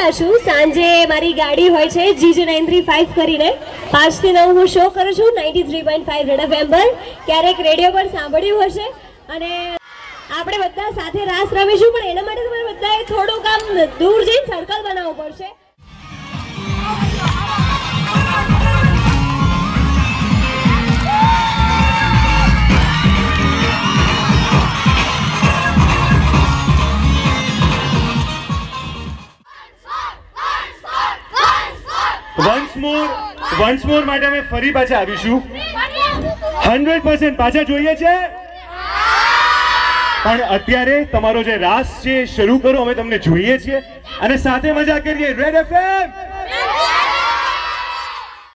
આવવાના છું. સાંજે મારી ગાડી હોય છે GJ935 કરીને 5 થી 9 હું શો કરું છું 93.5 રેડ FM પર. ક્યારેક રેડિયો પર સાંભળ્યું હશે. અને આપણે બધા સાથે રાસ રમીશું, પણ એના માટે તમારે બધાએ થોડુંક આમ દૂર જઈને સર્કલ બનાવવું પડશે. વન્સ મોર માટે અમે ફરી પાછા આવીશું. 100% પાછા જોઈએ છે. પણ અત્યારે તમારો જે રાસ છે શરૂ કરો, અમે તમને જોઈએ છીએ અને સાથે મજા કરીએ. Red FM.